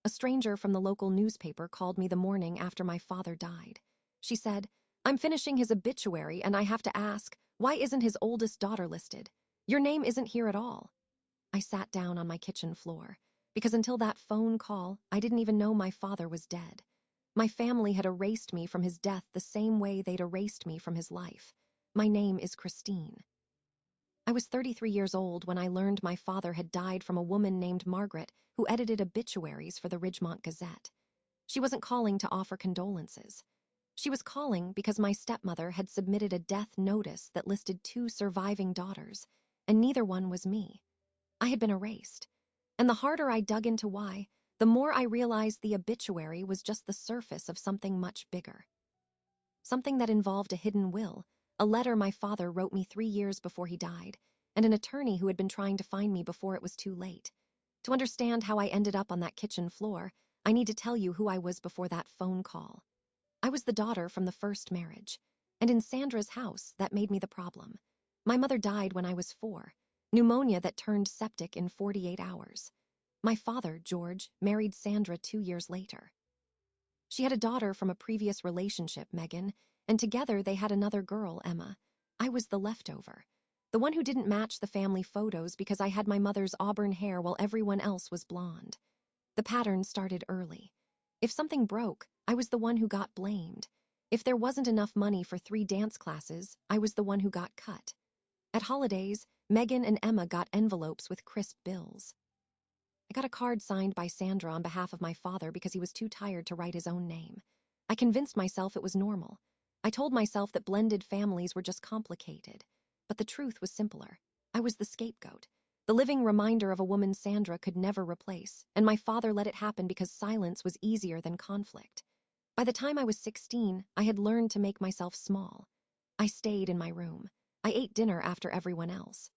A stranger from the local newspaper called me the morning after my father died. She said, "I'm finishing his obituary and I have to ask, why isn't his oldest daughter listed? Your name isn't here at all." I sat down on my kitchen floor, because until that phone call, I didn't even know my father was dead. My family had erased me from his death the same way they'd erased me from his life. My name is Christine. I was 33 years old when I learned my father had died from a woman named Margaret who edited obituaries for the Ridgemont Gazette. She wasn't calling to offer condolences. She was calling because my stepmother had submitted a death notice that listed 2 surviving daughters, and neither one was me. I had been erased. And the harder I dug into why, the more I realized the obituary was just the surface of something much bigger. Something that involved a hidden will, a letter my father wrote me 3 years before he died, and an attorney who had been trying to find me before it was too late. To understand how I ended up on that kitchen floor, I need to tell you who I was before that phone call. I was the daughter from the first marriage, and in Sandra's house, that made me the problem. My mother died when I was 4, pneumonia that turned septic in 48 hours. My father, George, married Sandra 2 years later. She had a daughter from a previous relationship, Megan, and together they had another girl, Emma. I was the leftover, the one who didn't match the family photos because I had my mother's auburn hair while everyone else was blonde. The pattern started early. If something broke, I was the one who got blamed. If there wasn't enough money for 3 dance classes, I was the one who got cut. At holidays, Megan and Emma got envelopes with crisp bills. I got a card signed by Sandra on behalf of my father because he was too tired to write his own name. I convinced myself it was normal. I told myself that blended families were just complicated. But the truth was simpler. I was the scapegoat, the living reminder of a woman Sandra could never replace, and my father let it happen because silence was easier than conflict. By the time I was 16, I had learned to make myself small. I stayed in my room. I ate dinner after everyone else.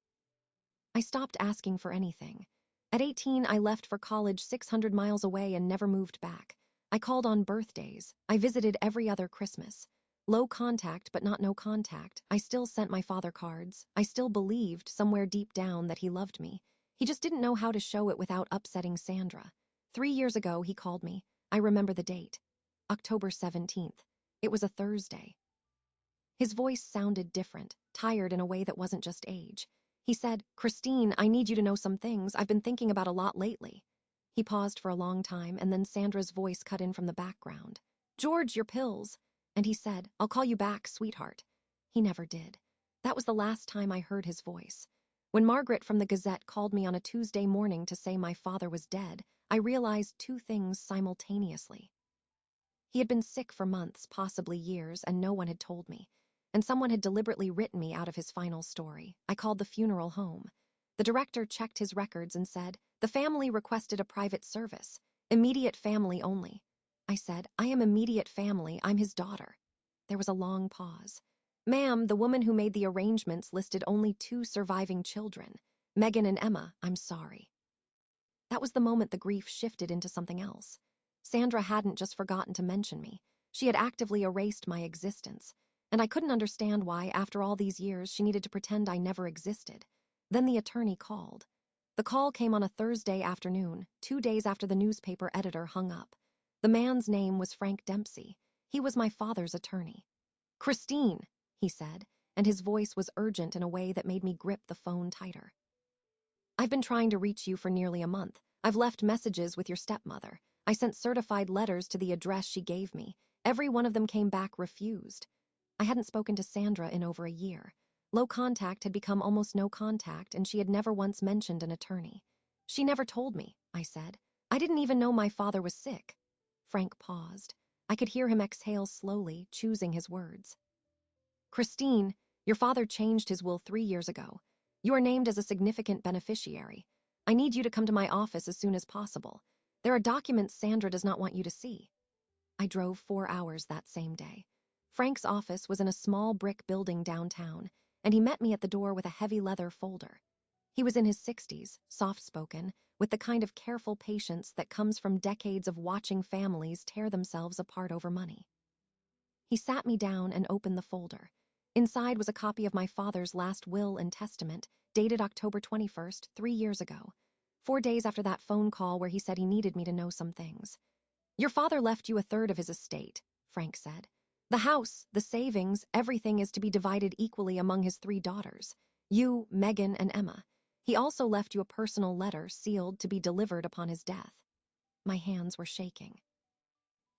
I stopped asking for anything. At 18, I left for college 600 miles away and never moved back. I called on birthdays. I visited every other Christmas. Low contact, but not no contact. I still sent my father cards. I still believed, somewhere deep down, that he loved me. He just didn't know how to show it without upsetting Sandra. 3 years ago, he called me. I remember the date. October 17th. It was a Thursday. His voice sounded different, tired in a way that wasn't just age. He said, "Christine, I need you to know some things I've been thinking about a lot lately." He paused for a long time, and then Sandra's voice cut in from the background. "George, your pills." And he said, "I'll call you back, sweetheart." He never did. That was the last time I heard his voice. When Margaret from the Gazette called me on a Tuesday morning to say my father was dead, I realized 2 things simultaneously. He had been sick for months, possibly years, and no one had told me. And someone had deliberately written me out of his final story. I called the funeral home. The director checked his records and said, "The family requested a private service. Immediate family only." I said, "I am immediate family. I'm his daughter." There was a long pause. "Ma'am, the woman who made the arrangements listed only 2 surviving children. Megan and Emma, I'm sorry." That was the moment the grief shifted into something else. Sandra hadn't just forgotten to mention me. She had actively erased my existence. And I couldn't understand why, after all these years, she needed to pretend I never existed. Then the attorney called. The call came on a Thursday afternoon, 2 days after the newspaper editor hung up. The man's name was Frank Dempsey. He was my father's attorney. "Christine," he said, and his voice was urgent in a way that made me grip the phone tighter. "I've been trying to reach you for nearly a month. I've left messages with your stepmother. I sent certified letters to the address she gave me. Every one of them came back refused." I hadn't spoken to Sandra in over a year. Low contact had become almost no contact, and she had never once mentioned an attorney. "She never told me," I said. "I didn't even know my father was sick." Frank paused. I could hear him exhale slowly, choosing his words. "Christine, your father changed his will 3 years ago. You are named as a significant beneficiary. I need you to come to my office as soon as possible. There are documents Sandra does not want you to see." I drove 4 hours that same day. Frank's office was in a small brick building downtown, and he met me at the door with a heavy leather folder. He was in his 60s, soft-spoken, with the kind of careful patience that comes from decades of watching families tear themselves apart over money. He sat me down and opened the folder. Inside was a copy of my father's last will and testament, dated October 21st, 3 years ago. 4 days after that phone call where he said he needed me to know some things. Your father left you a third of his estate, Frank said. The house, the savings, everything is to be divided equally among his 3 daughters, you, Megan, and Emma. He also left you a personal letter sealed to be delivered upon his death. My hands were shaking.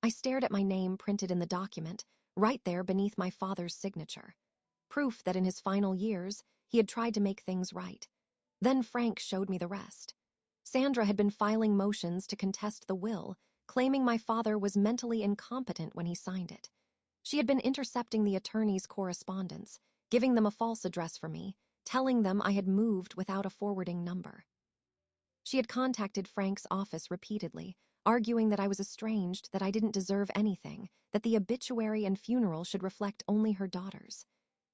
I stared at my name printed in the document, right there beneath my father's signature. Proof that in his final years, he had tried to make things right. Then Frank showed me the rest. Sandra had been filing motions to contest the will, claiming my father was mentally incompetent when he signed it. She had been intercepting the attorney's correspondence, giving them a false address for me, telling them I had moved without a forwarding number. She had contacted Frank's office repeatedly, arguing that I was estranged, that I didn't deserve anything, that the obituary and funeral should reflect only her daughters.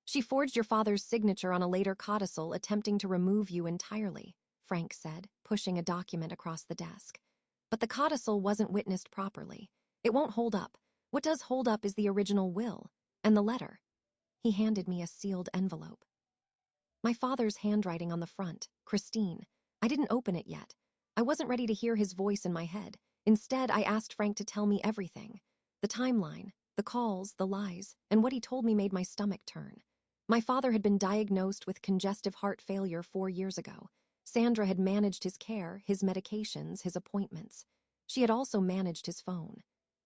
She forged your father's signature on a later codicil attempting to remove you entirely, Frank said, pushing a document across the desk. But the codicil wasn't witnessed properly. It won't hold up. What does hold up is the original will, and the letter. He handed me a sealed envelope. My father's handwriting on the front, Christine. I didn't open it yet. I wasn't ready to hear his voice in my head. Instead, I asked Frank to tell me everything. The timeline, the calls, the lies, and what he told me made my stomach turn. My father had been diagnosed with congestive heart failure 4 years ago. Sandra had managed his care, his medications, his appointments. She had also managed his phone.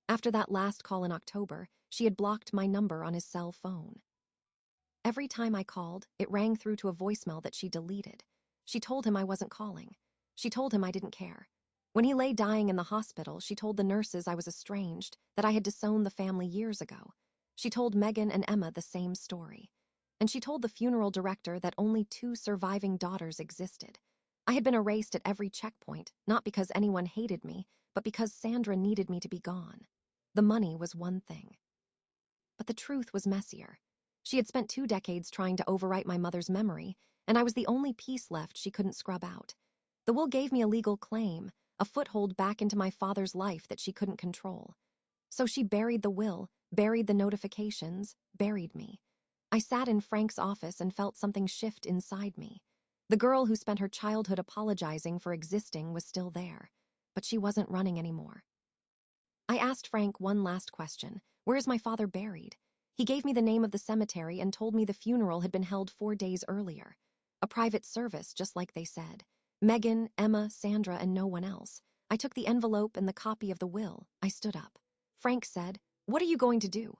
After that last call in October, she had blocked my number on his cell phone. Every time I called, it rang through to a voicemail that she deleted. She told him I wasn't calling. She told him I didn't care. When he lay dying in the hospital, she told the nurses I was estranged, that I had disowned the family years ago. She told Megan and Emma the same story. And she told the funeral director that only 2 surviving daughters existed. I had been erased at every checkpoint, not because anyone hated me, but because Sandra needed me to be gone. The money was one thing. But the truth was messier. She had spent 2 decades trying to overwrite my mother's memory, and I was the only piece left she couldn't scrub out. The will gave me a legal claim, a foothold back into my father's life that she couldn't control. So she buried the will, buried the notifications, buried me. I sat in Frank's office and felt something shift inside me. The girl who spent her childhood apologizing for existing was still there, but she wasn't running anymore. I asked Frank one last question. Where is my father buried? He gave me the name of the cemetery and told me the funeral had been held 4 days earlier. A private service, just like they said. Megan, Emma, Sandra, and no one else. I took the envelope and the copy of the will. I stood up. Frank said, "What are you going to do?"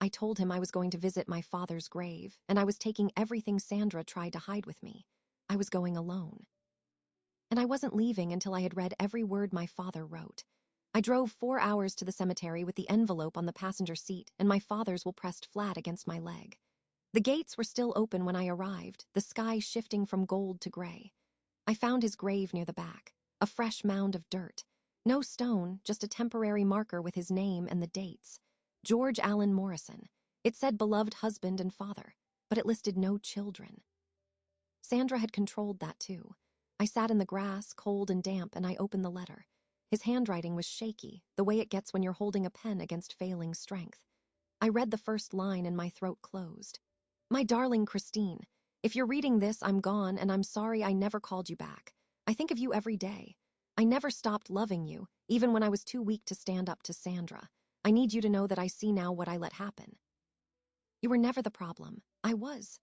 I told him I was going to visit my father's grave, and I was taking everything Sandra tried to hide with me. I was going alone. And I wasn't leaving until I had read every word my father wrote. I drove 4 hours to the cemetery with the envelope on the passenger seat and my father's will pressed flat against my leg. The gates were still open when I arrived, the sky shifting from gold to gray. I found his grave near the back, a fresh mound of dirt. No stone, just a temporary marker with his name and the dates. George Allen Morrison. It said beloved husband and father, but it listed no children. Sandra had controlled that too. I sat in the grass, cold and damp, and I opened the letter. His handwriting was shaky, the way it gets when you're holding a pen against failing strength. I read the first line and my throat closed. My darling Christine, if you're reading this, I'm gone and I'm sorry I never called you back. I think of you every day. I never stopped loving you, even when I was too weak to stand up to Sandra. I need you to know that I see now what I let happen. You were never the problem. I was.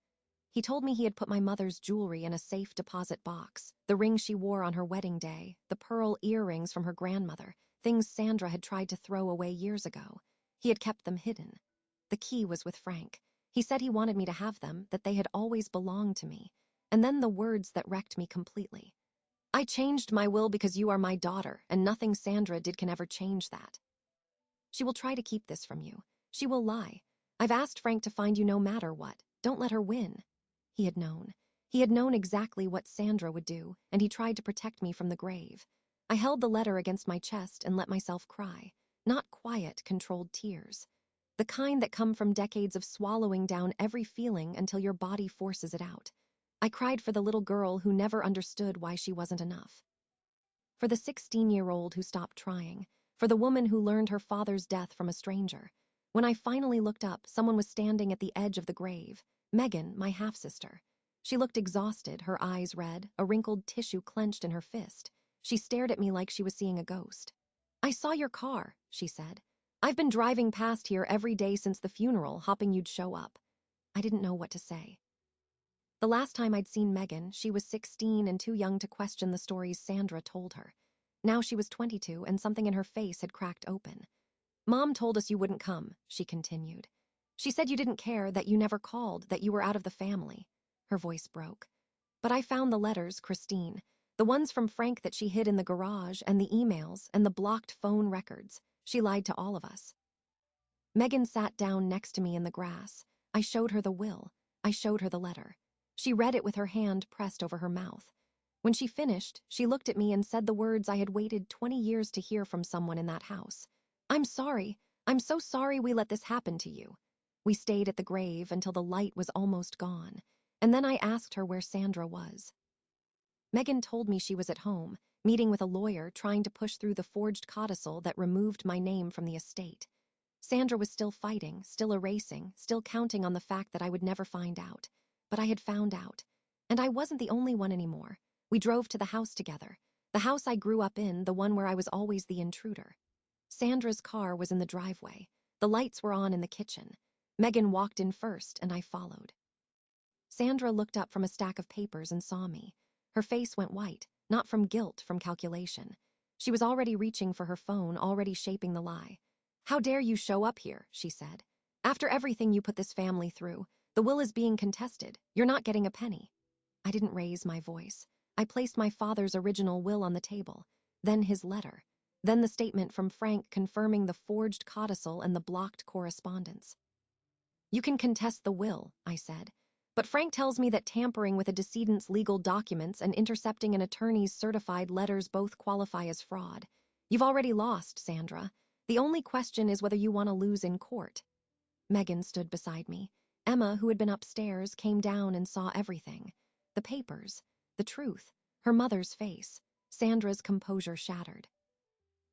He told me he had put my mother's jewelry in a safe deposit box, the ring she wore on her wedding day, the pearl earrings from her grandmother, things Sandra had tried to throw away years ago. He had kept them hidden. The key was with Frank. He said he wanted me to have them, that they had always belonged to me. And then the words that wrecked me completely. I changed my will because you are my daughter, and nothing Sandra did can ever change that. She will try to keep this from you. She will lie. I've asked Frank to find you no matter what. Don't let her win. He had known. He had known exactly what Sandra would do, and he tried to protect me from the grave. I held the letter against my chest and let myself cry. Not quiet, controlled tears. The kind that come from decades of swallowing down every feeling until your body forces it out. I cried for the little girl who never understood why she wasn't enough. For the 16-year-old who stopped trying. For the woman who learned her father's death from a stranger. When I finally looked up, someone was standing at the edge of the grave. Megan, my half-sister. She looked exhausted, her eyes red, a wrinkled tissue clenched in her fist. She stared at me like she was seeing a ghost. "I saw your car," she said. "I've been driving past here every day since the funeral, hoping you'd show up." I didn't know what to say. The last time I'd seen Megan, she was 16 and too young to question the stories Sandra told her. Now she was 22, and something in her face had cracked open. "Mom told us you wouldn't come," she continued. "She said you didn't care, that you never called, that you were out of the family." Her voice broke. "But I found the letters, Christine. The ones from Frank that she hid in the garage, and the emails, and the blocked phone records. She lied to all of us." Megan sat down next to me in the grass. I showed her the will. I showed her the letter. She read it with her hand pressed over her mouth. When she finished, she looked at me and said the words I had waited 20 years to hear from someone in that house. "I'm sorry. I'm so sorry we let this happen to you." We stayed at the grave until the light was almost gone, and then I asked her where Sandra was. Megan told me she was at home, meeting with a lawyer, trying to push through the forged codicil that removed my name from the estate. Sandra was still fighting, still erasing, still counting on the fact that I would never find out. But I had found out. And I wasn't the only one anymore. We drove to the house together. The house I grew up in, the one where I was always the intruder. Sandra's car was in the driveway. The lights were on in the kitchen. Megan walked in first, and I followed. Sandra looked up from a stack of papers and saw me. Her face went white, not from guilt, from calculation. She was already reaching for her phone, already shaping the lie. "How dare you show up here," she said. "After everything you put this family through, the will is being contested. You're not getting a penny." I didn't raise my voice. I placed my father's original will on the table, then his letter, then the statement from Frank confirming the forged codicil and the blocked correspondence. "You can contest the will," I said, "but Frank tells me that tampering with a decedent's legal documents and intercepting an attorney's certified letters both qualify as fraud. You've already lost, Sandra. The only question is whether you want to lose in court." Megan stood beside me. Emma, who had been upstairs, came down and saw everything. The papers, the truth, her mother's face. Sandra's composure shattered.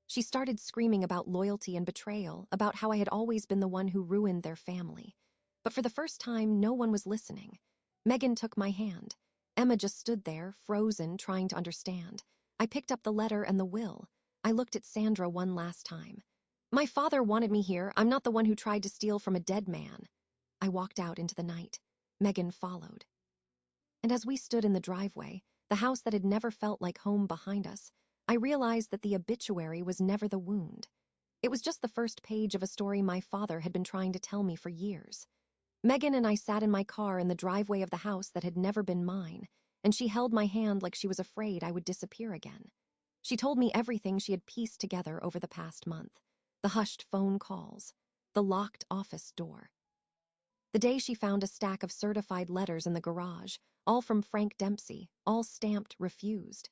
She started screaming about loyalty and betrayal, about how I had always been the one who ruined their family. But for the first time, no one was listening. Megan took my hand. Emma just stood there, frozen, trying to understand. I picked up the letter and the will. I looked at Sandra one last time. "My father wanted me here. I'm not the one who tried to steal from a dead man." I walked out into the night. Megan followed. And as we stood in the driveway, the house that had never felt like home behind us, I realized that the obituary was never the wound. It was just the first page of a story my father had been trying to tell me for years. Megan and I sat in my car in the driveway of the house that had never been mine, and she held my hand like she was afraid I would disappear again. She told me everything she had pieced together over the past month. The hushed phone calls, the locked office door. The day she found a stack of certified letters in the garage, all from Frank Dempsey, all stamped refused.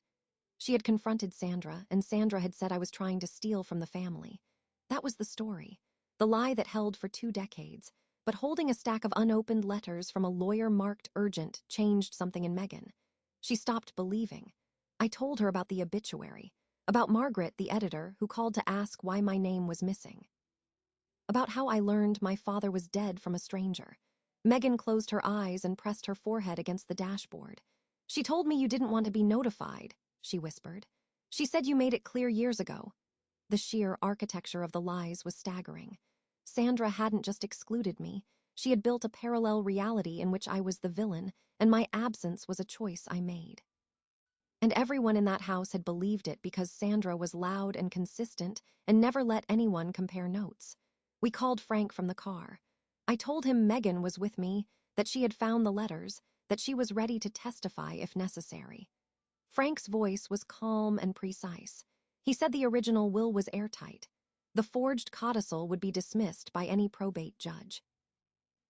She had confronted Sandra, and Sandra had said I was trying to steal from the family. That was the story, the lie that held for 2 decades. But holding a stack of unopened letters from a lawyer marked urgent changed something in Megan. She stopped believing. I told her about the obituary, about Margaret, the editor, who called to ask why my name was missing, about how I learned my father was dead from a stranger. Megan closed her eyes and pressed her forehead against the dashboard. "She told me you didn't want to be notified," she whispered. "She said you made it clear years ago." The sheer architecture of the lies was staggering. Sandra hadn't just excluded me. She had built a parallel reality in which I was the villain, and my absence was a choice I made. And everyone in that house had believed it because Sandra was loud and consistent and never let anyone compare notes. We called Frank from the car. I told him Megan was with me, that she had found the letters, that she was ready to testify if necessary. Frank's voice was calm and precise. He said the original will was airtight. The forged codicil would be dismissed by any probate judge.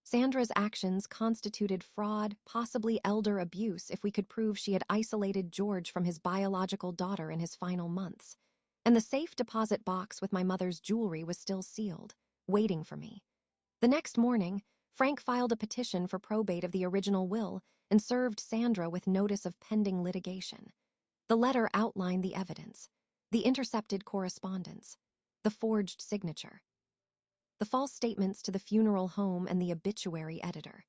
Sandra's actions constituted fraud, possibly elder abuse, if we could prove she had isolated George from his biological daughter in his final months. And the safe deposit box with my mother's jewelry was still sealed, waiting for me. The next morning, Frank filed a petition for probate of the original will and served Sandra with notice of pending litigation. The letter outlined the evidence, the intercepted correspondence, the forged signature, the false statements to the funeral home and the obituary editor.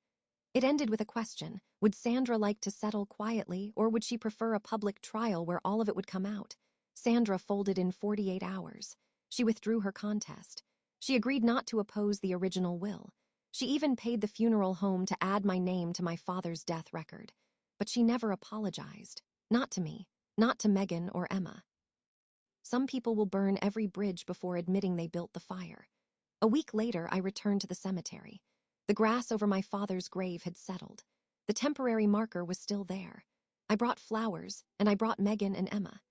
It ended with a question: would Sandra like to settle quietly, or would she prefer a public trial where all of it would come out? Sandra folded in 48 hours. She withdrew her contest. She agreed not to oppose the original will. She even paid the funeral home to add my name to my father's death record. But she never apologized. Not to me, not to Megan or Emma. Some people will burn every bridge before admitting they built the fire. A week later, I returned to the cemetery. The grass over my father's grave had settled. The temporary marker was still there. I brought flowers, and I brought Megan and Emma.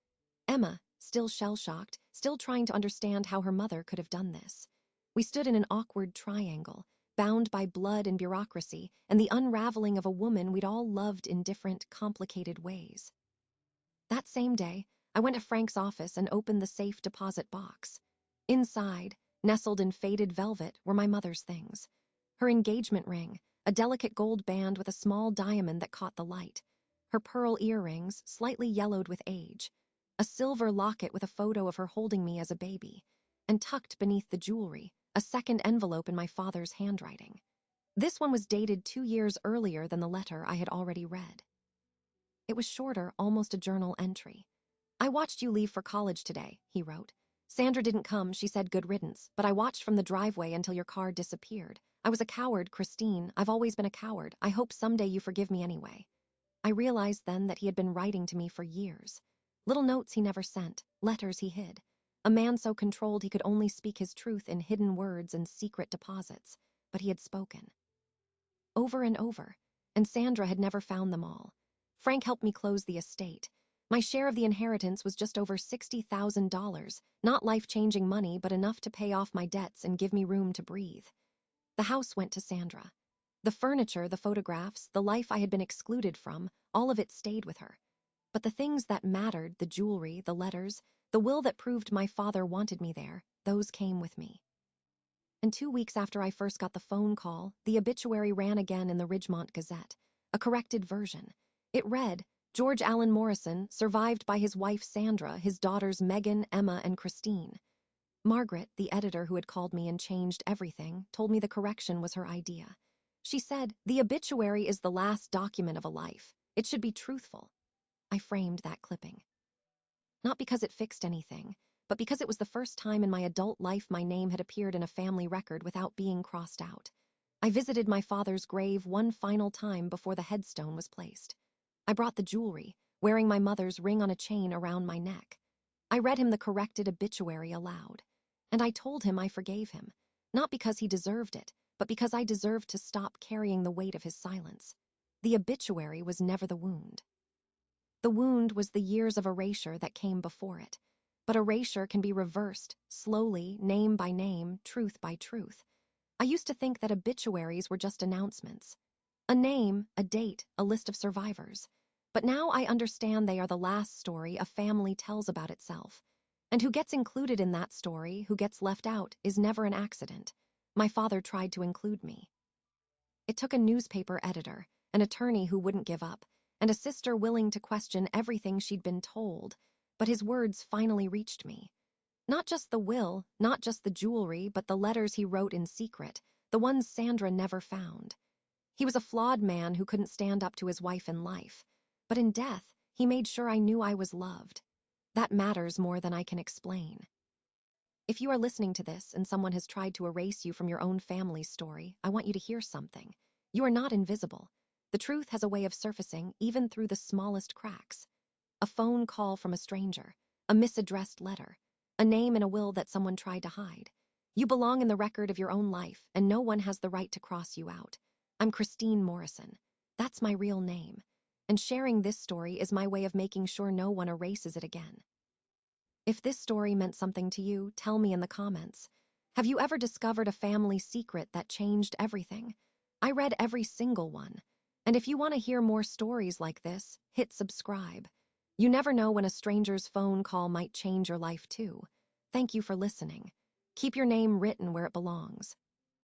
Emma, still shell-shocked, still trying to understand how her mother could have done this. We stood in an awkward triangle, bound by blood and bureaucracy, and the unraveling of a woman we'd all loved in different, complicated ways. That same day, I went to Frank's office and opened the safe deposit box. Inside, nestled in faded velvet, were my mother's things. Her engagement ring, a delicate gold band with a small diamond that caught the light. Her pearl earrings, slightly yellowed with age. A silver locket with a photo of her holding me as a baby. And tucked beneath the jewelry, a second envelope in my father's handwriting. This one was dated 2 years earlier than the letter I had already read. It was shorter, almost a journal entry. I watched you leave for college today, he wrote. Sandra didn't come, she said good riddance, but I watched from the driveway until your car disappeared. I was a coward, Christine. I've always been a coward. I hope someday you forgive me anyway. I realized then that he had been writing to me for years. Little notes he never sent, letters he hid. A man so controlled he could only speak his truth in hidden words and secret deposits. But he had spoken. Over and over, and Sandra had never found them all. Frank helped me close the estate. My share of the inheritance was just over $60,000, not life-changing money, but enough to pay off my debts and give me room to breathe. The house went to Sandra. The furniture, the photographs, the life I had been excluded from, all of it stayed with her. But the things that mattered, the jewelry, the letters, the will that proved my father wanted me there, those came with me. And 2 weeks after I first got the phone call, the obituary ran again in the Ridgemont Gazette, a corrected version. It read, George Allen Morrison, survived by his wife Sandra, his daughters Megan, Emma, and Christine. Margaret, the editor who had called me and changed everything, told me the correction was her idea. She said, the obituary is the last document of a life. It should be truthful. I framed that clipping. Not because it fixed anything, but because it was the first time in my adult life my name had appeared in a family record without being crossed out. I visited my father's grave one final time before the headstone was placed. I brought the jewelry, wearing my mother's ring on a chain around my neck. I read him the corrected obituary aloud. And I told him I forgave him, not because he deserved it, but because I deserved to stop carrying the weight of his silence. The obituary was never the wound. The wound was the years of erasure that came before it. But erasure can be reversed, slowly, name by name, truth by truth. I used to think that obituaries were just announcements. A name, a date, a list of survivors. But now I understand they are the last story a family tells about itself. And who gets included in that story, who gets left out, is never an accident. My father tried to include me. It took a newspaper editor, an attorney who wouldn't give up, and a sister willing to question everything she'd been told, but his words finally reached me. Not just the will, not just the jewelry, but the letters he wrote in secret, the ones Sandra never found. He was a flawed man who couldn't stand up to his wife in life, but in death, he made sure I knew I was loved. That matters more than I can explain. If you are listening to this and someone has tried to erase you from your own family's story, I want you to hear something. You are not invisible. The truth has a way of surfacing even through the smallest cracks. A phone call from a stranger, a misaddressed letter, a name in a will that someone tried to hide. You belong in the record of your own life, and no one has the right to cross you out. I'm Christine Morrison. That's my real name. And sharing this story is my way of making sure no one erases it again. If this story meant something to you, tell me in the comments. Have you ever discovered a family secret that changed everything? I read every single one. And if you want to hear more stories like this, hit subscribe. You never know when a stranger's phone call might change your life too. Thank you for listening. Keep your name written where it belongs.